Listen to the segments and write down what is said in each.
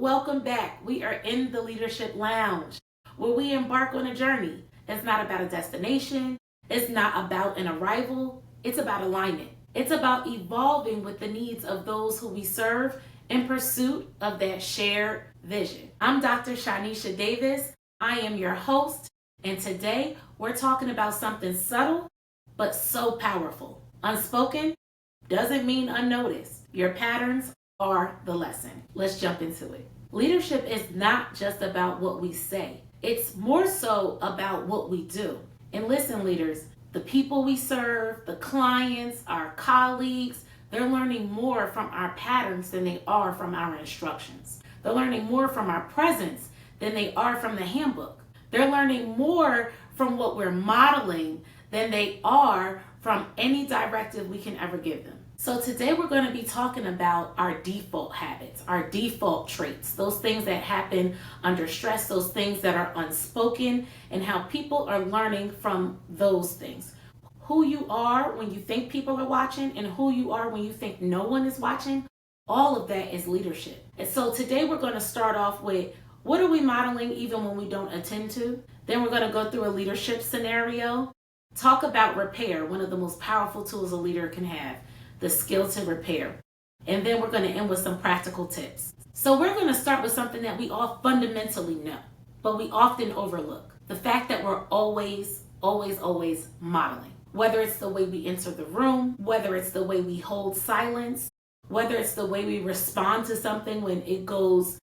welcome back. We are in the Leadership Lounge where we embark on a journey. It's not about a destination, it's not about an arrival, it's about alignment. It's about evolving with the needs of those who we serve in pursuit of that shared vision. I'm Dr. Shanesia Davis. I am your host, and today we're talking about something subtle but so powerful. Unspoken doesn't mean unnoticed. Your patterns are the lesson. Let's jump into it. Leadership is not just about what we say. It's more so about what we do. And listen, leaders, the people we serve, the clients, our colleagues, they're learning more from our patterns than they are from our instructions. They're learning more from our presence than they are from the handbook. They're learning more from what we're modeling than they are from any directive we can ever give them. So today we're going to be talking about our default habits, our default traits, those things that happen under stress, those things that are unspoken, and how people are learning from those things. Who you are when you think people are watching and who you are when you think no one is watching, all of that is leadership. And so today we're going to start off with what are we modeling even when we don't intend to? Then we're going to go through a leadership scenario, talk about repair, one of the most powerful tools a leader can have, the skill to repair. And then we're going to end with some practical tips. So we're going to start with something that we all fundamentally know, but we often overlook. The fact that we're always modeling. Whether it's the way we enter the room, whether it's the way we hold silence, whether it's the way we respond to something when it goes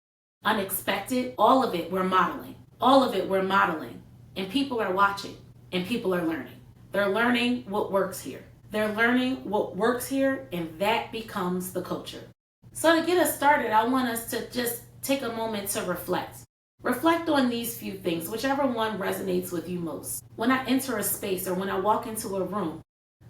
unexpected, all of it we're modeling. All of it we're modeling. And people are watching and people are learning. They're learning what works here. They're learning what works here, and that becomes the culture. So to get us started, I want us to just take a moment to reflect. Reflect on these few things, whichever one resonates with you most. When I enter a space or when I walk into a room,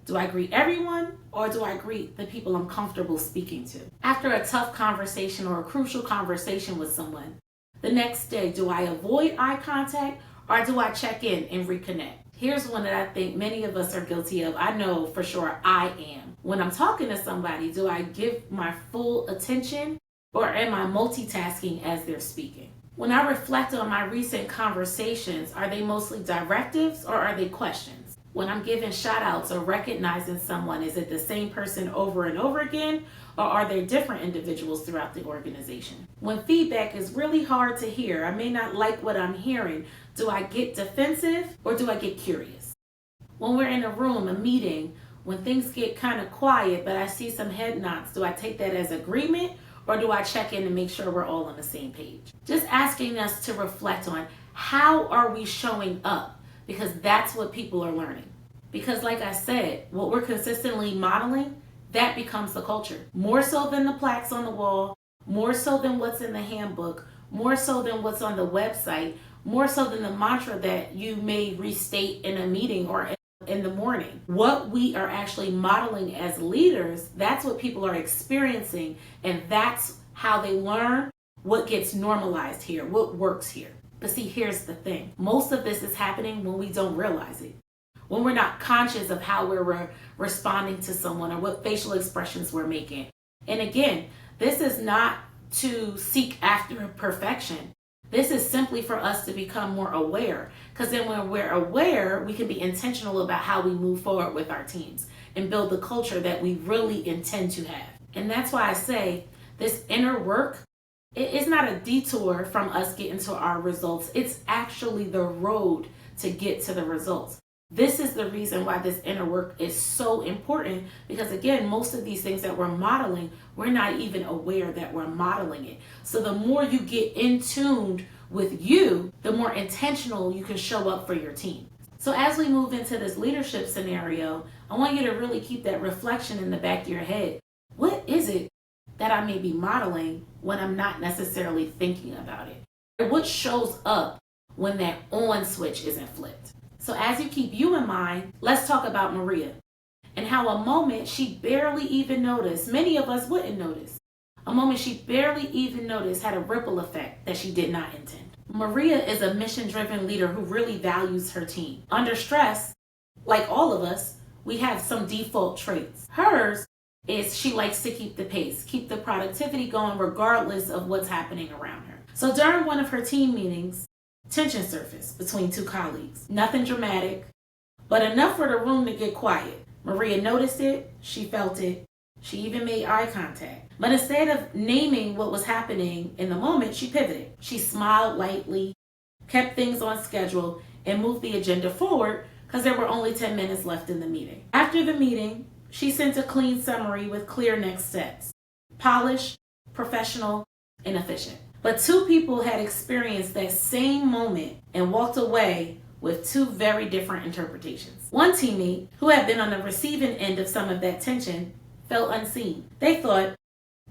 do I greet everyone or do I greet the people I'm comfortable speaking to? After a tough conversation or a crucial conversation with someone, the next day, do I avoid eye contact or do I check in and reconnect? Here's one that I think many of us are guilty of. I know for sure I am. When I'm talking to somebody, do I give my full attention or am I multitasking as they're speaking? When I reflect on my recent conversations, are they mostly directives or are they questions? When I'm giving shout outs or recognizing someone, is it the same person over and over again or are there different individuals throughout the organization? When feedback is really hard to hear, I may not like what I'm hearing, do I get defensive or do I get curious? When we're in a room, a meeting, when things get kind of quiet but I see some head nods, do I take that as agreement or do I check in and make sure we're all on the same page? Just asking us to reflect on how are we showing up, because that's what people are learning. Because like I said, what we're consistently modeling, that becomes the culture. More so than the plaques on the wall, more so than what's in the handbook, more so than what's on the website, more so than the mantra that you may restate in a meeting or in the morning. What we are actually modeling as leaders, that's what people are experiencing, and that's how they learn what gets normalized here, what works here. But see, here's the thing. Most of this is happening when we don't realize it. When we're not conscious of how we're responding to someone or what facial expressions we're making. And again, this is not to seek after perfection. This is simply for us to become more aware. Because then when we're aware, we can be intentional about how we move forward with our teams and build the culture that we really intend to have. And that's why I say this inner work, it is not a detour from us getting to our results. It's actually the road to get to the results. This is the reason why this inner work is so important, because again, most of these things that we're modeling, we're not even aware that we're modeling it. So the more you get in tuned with you, the more intentional you can show up for your team. So as we move into this leadership scenario, I want you to really keep that reflection in the back of your head. What is it that I may be modeling when I'm not necessarily thinking about it? What shows up when that on switch isn't flipped? So as you keep you in mind, let's talk about Maria and how a moment she barely even noticed, many of us wouldn't notice, a moment she barely even noticed had a ripple effect that she did not intend. Maria is a mission-driven leader who really values her team. Under stress, like all of us, we have some default traits. Hers is she likes to keep the pace, keep the productivity going regardless of what's happening around her. So during one of her team meetings, tension surfaced between two colleagues. Nothing dramatic, but enough for the room to get quiet. Maria noticed it, she felt it, she even made eye contact. But instead of naming what was happening in the moment, she pivoted. She smiled lightly, kept things on schedule, and moved the agenda forward because there were only 10 minutes left in the meeting. After the meeting, she sent a clean summary with clear next steps. Polished, professional, and efficient. But two people had experienced that same moment and walked away with two very different interpretations. One teammate, who had been on the receiving end of some of that tension, felt unseen. They thought,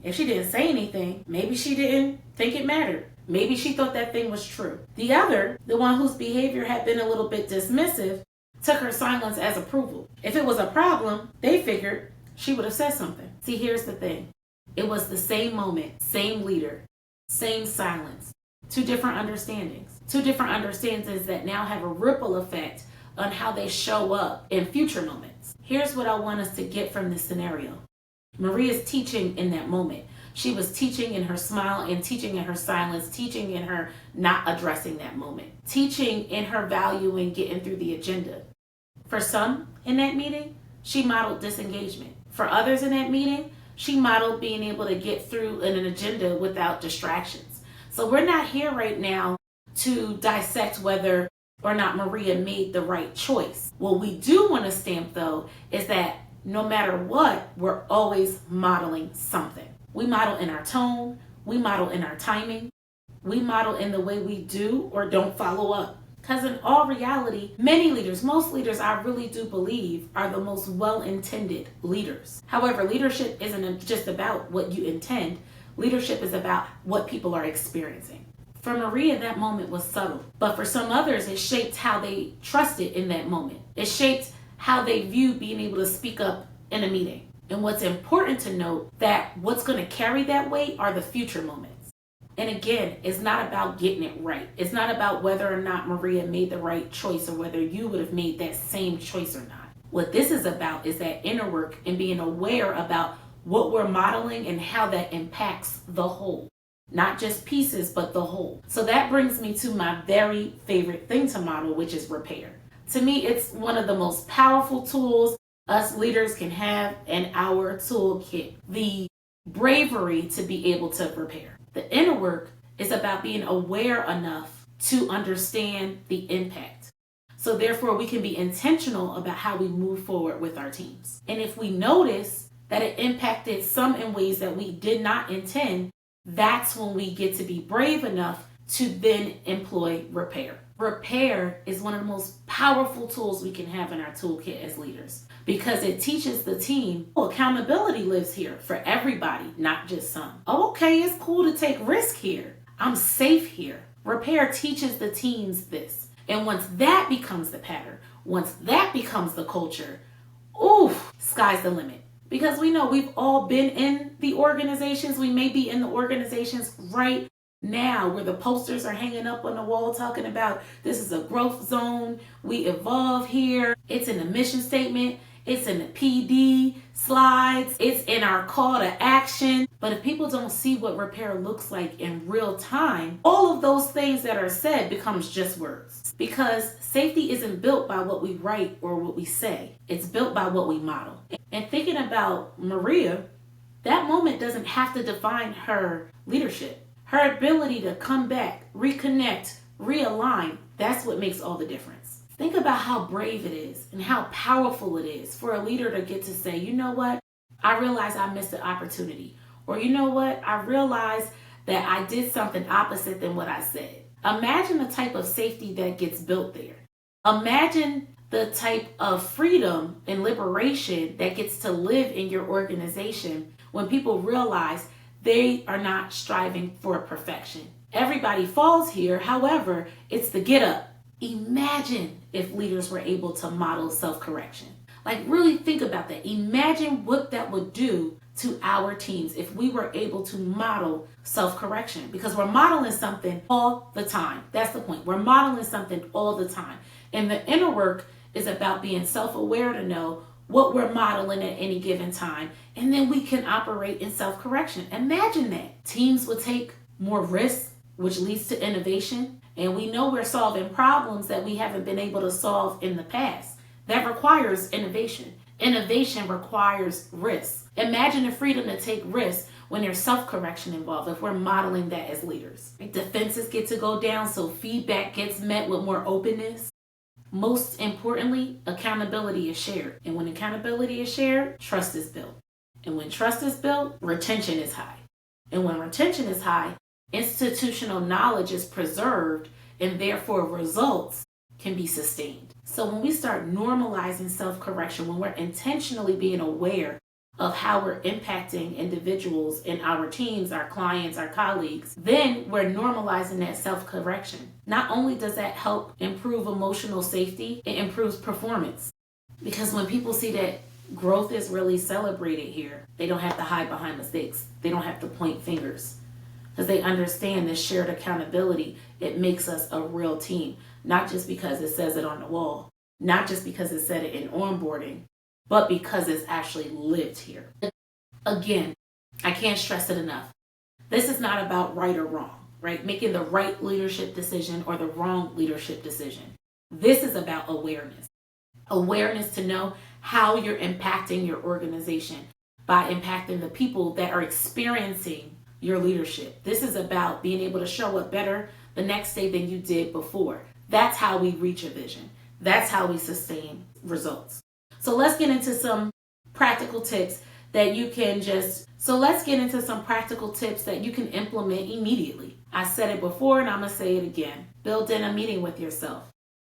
if she didn't say anything, maybe she didn't think it mattered. Maybe she thought that thing was true. The other, the one whose behavior had been a little bit dismissive, took her silence as approval. If it was a problem, they figured she would have said something. See, here's the thing. It was the same moment, same leader, same silence. Two different understandings. Two different understandings that now have a ripple effect on how they show up in future moments. Here's what I want us to get from this scenario. Maria's teaching in that moment. She was teaching in her smile and teaching in her silence, teaching in her not addressing that moment, teaching in her valuing getting through the agenda. For some in that meeting, she modeled disengagement. For others in that meeting, she modeled being able to get through an agenda without distractions. So we're not here right now to dissect whether or not Maria made the right choice. What we do want to stamp, though, is that no matter what, we're always modeling something. We model in our tone, we model in our timing, we model in the way we do or don't follow up. Because in all reality, many leaders, most leaders, I really do believe, are the most well-intended leaders. However, leadership isn't just about what you intend. Leadership is about what people are experiencing. For Maria, that moment was subtle. But for some others, it shaped how they trusted in that moment. It shaped how they viewed being able to speak up in a meeting. And what's important to note that what's going to carry that weight are the future moments. And again, it's not about getting it right. It's not about whether or not Maria made the right choice or whether you would have made that same choice or not. What this is about is that inner work and being aware about what we're modeling and how that impacts the whole. Not just pieces, but the whole. So that brings me to my very favorite thing to model, which is repair. To me, it's one of the most powerful tools us leaders can have in our toolkit. The bravery to be able to repair. The inner work is about being aware enough to understand the impact. So therefore, we can be intentional about how we move forward with our teams. And if we notice that it impacted some in ways that we did not intend, that's when we get to be brave enough to then employ repair. Repair is one of the most powerful tools we can have in our toolkit as leaders because it teaches the team, accountability lives here for everybody, not just some. Oh, okay, it's cool to take risk here. I'm safe here. Repair teaches the teams this. And once that becomes the pattern, once that becomes the culture, oof, sky's the limit. Because we know we've all been in the organizations. We may be in the organizations right now where the posters are hanging up on the wall talking about this is a growth zone. We evolve here. It's in the mission statement. It's in the PD slides. It's in our call to action. But if people don't see what repair looks like in real time, all of those things that are said becomes just words. Because safety isn't built by what we write or what we say. It's built by what we model. And thinking about Maria, that moment doesn't have to define her leadership. Her ability to come back, reconnect, realign, that's what makes all the difference. Think about how brave it is and how powerful it is for a leader to get to say, you know what? I realize I missed an opportunity. Or you know what? I realized that I did something opposite than what I said. Imagine the type of safety that gets built there. Imagine the type of freedom and liberation that gets to live in your organization when people realize they are not striving for perfection. Everybody falls here. However, it's the get up. Imagine if leaders were able to model self-correction. Like really think about that. Imagine what that would do to our teams if we were able to model self-correction, because we're modeling something all the time. That's the point. We're modeling something all the time. And the inner work is about being self-aware to know what we're modeling at any given time, and then we can operate in self-correction. Imagine that. Teams will take more risks, which leads to innovation, and we know we're solving problems that we haven't been able to solve in the past. That requires innovation. Innovation requires risk. Imagine the freedom to take risks when there's self-correction involved, if we're modeling that as leaders. Defenses get to go down, so feedback gets met with more openness. Most importantly, accountability is shared. And when accountability is shared, trust is built. And when trust is built, retention is high. And when retention is high, institutional knowledge is preserved, and therefore results can be sustained. So when we start normalizing self-correction, when we're intentionally being aware of how we're impacting individuals in our teams, our clients, our colleagues, then we're normalizing that self-correction. Not only does that help improve emotional safety, it improves performance. Because when people see that growth is really celebrated here, they don't have to hide behind mistakes. They don't have to point fingers. Because they understand this shared accountability, it makes us a real team. Not just because it says it on the wall, not just because it said it in onboarding, but because it's actually lived here. Again, I can't stress it enough. This is not about right or wrong, right? Making the right leadership decision or the wrong leadership decision. This is about awareness. Awareness to know how you're impacting your organization by impacting the people that are experiencing your leadership. This is about being able to show up better the next day than you did before. That's how we reach a vision. That's how we sustain results. So let's get into some practical tips that you can implement immediately. I said it before and I'm going to say it again. Build in a meeting with yourself.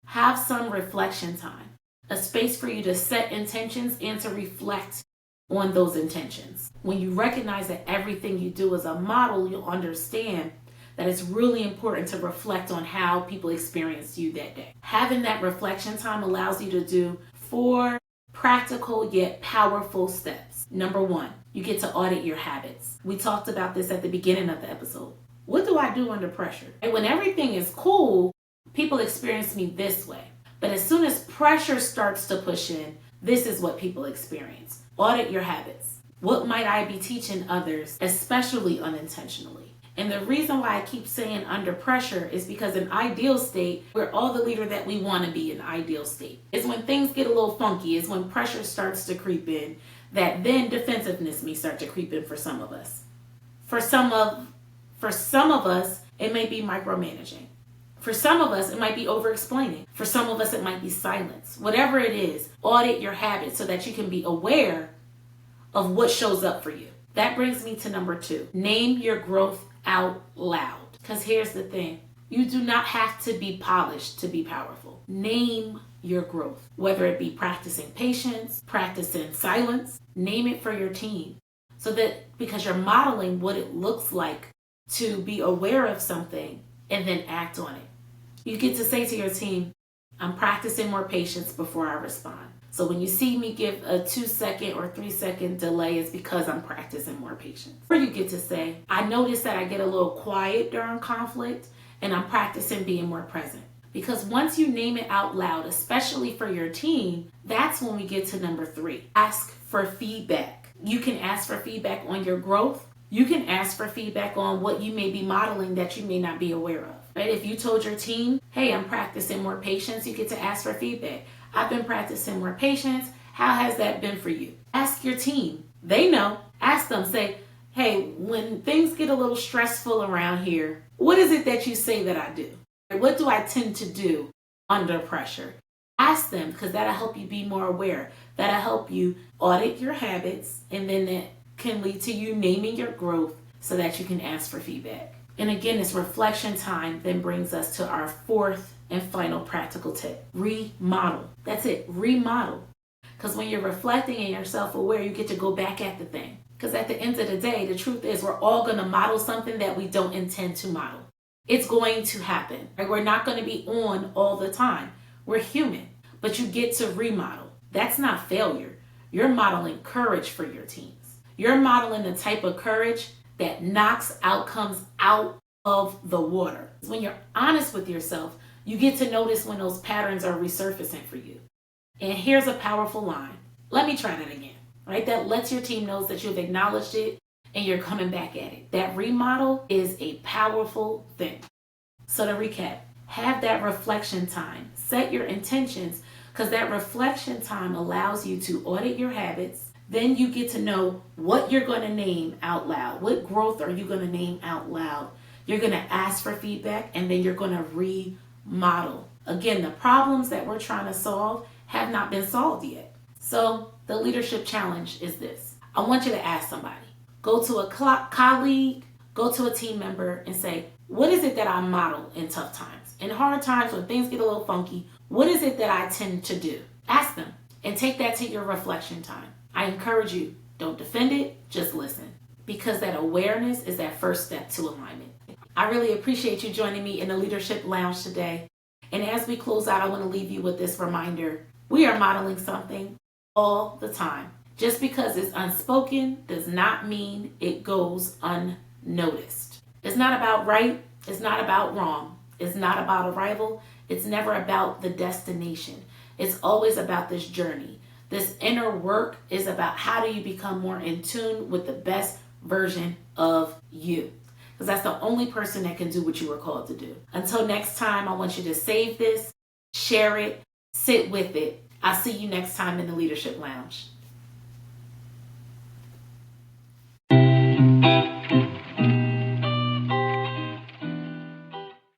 Have some reflection time. A space for you to set intentions and to reflect on those intentions. When you recognize that everything you do is a model, you'll understand that it's really important to reflect on how people experienced you that day. Having that reflection time allows you to do 4 practical yet powerful steps. Number 1, you get to audit your habits. We talked about this at the beginning of the episode. What do I do under pressure? And when everything is cool, people experience me this way. But as soon as pressure starts to push in, this is what people experience. Audit your habits. What might I be teaching others, especially unintentionally? And the reason why I keep saying under pressure is because in ideal state, we're all the leader that we want to be in ideal state. It's when things get a little funky, it's when pressure starts to creep in, that then defensiveness may start to creep in for some of us. For some of us, it may be micromanaging. For some of us, it might be over-explaining. For some of us, it might be silence. Whatever it is, audit your habits so that you can be aware of what shows up for you. That brings me to number 2. Name your growth out loud. Because here's the thing. You do not have to be polished to be powerful. Name your growth. Whether it be practicing patience, practicing silence, name it for your team. So that because you're modeling what it looks like to be aware of something and then act on it. You get to say to your team, I'm practicing more patience before I respond. So when you see me give a 2-second or 3-second delay, it's because I'm practicing more patience. Or you get to say, I notice that I get a little quiet during conflict and I'm practicing being more present. Because once you name it out loud, especially for your team, that's when we get to number 3. Ask for feedback. You can ask for feedback on your growth. You can ask for feedback on what you may be modeling that you may not be aware of. Right? If you told your team, hey, I'm practicing more patience, you get to ask for feedback. I've been practicing more patience. How has that been for you? Ask your team. They know. Ask them. Say, hey, when things get a little stressful around here, what is it that you say that I do? What do I tend to do under pressure? Ask them, because that'll help you be more aware. That'll help you audit your habits, and then that can lead to you naming your growth so that you can ask for feedback. And again, this reflection time then brings us to our 4th and final practical tip. Remodel. That's it. Remodel. Because when you're reflecting and you're self-aware, you get to go back at the thing. Because at the end of the day, the truth is we're all going to model something that we don't intend to model. It's going to happen. Right? We're not going to be on all the time. We're human. But you get to remodel. That's not failure. You're modeling courage for your teams. You're modeling the type of courage that knocks outcomes out of the water. When you're honest with yourself, you get to notice when those patterns are resurfacing for you. And here's a powerful line. Let me try that again, right? That lets your team know that you've acknowledged it and you're coming back at it. That remodel is a powerful thing. So to recap, have that reflection time. Set your intentions, because that reflection time allows you to audit your habits. Then you get to know what you're going to name out loud. What growth are you going to name out loud? You're going to ask for feedback, and then you're going to remodel. Again, the problems that we're trying to solve have not been solved yet. So the leadership challenge is this. I want you to ask somebody. Go to a colleague, go to a team member and say, what is it that I model in tough times? In hard times, when things get a little funky, what is it that I tend to do? Ask them and take that to your reflection time. I encourage you, don't defend it, just listen. Because that awareness is that first step to alignment. I really appreciate you joining me in the Leadership Lounge today. And as we close out, I want to leave you with this reminder. We are modeling something all the time. Just because it's unspoken does not mean it goes unnoticed. It's not about right. It's not about wrong. It's not about arrival. It's never about the destination. It's always about this journey. This inner work is about how do you become more in tune with the best version of you. Because that's the only person that can do what you were called to do. Until next time, I want you to save this, share it, sit with it. I'll see you next time in the Leadership Lounge.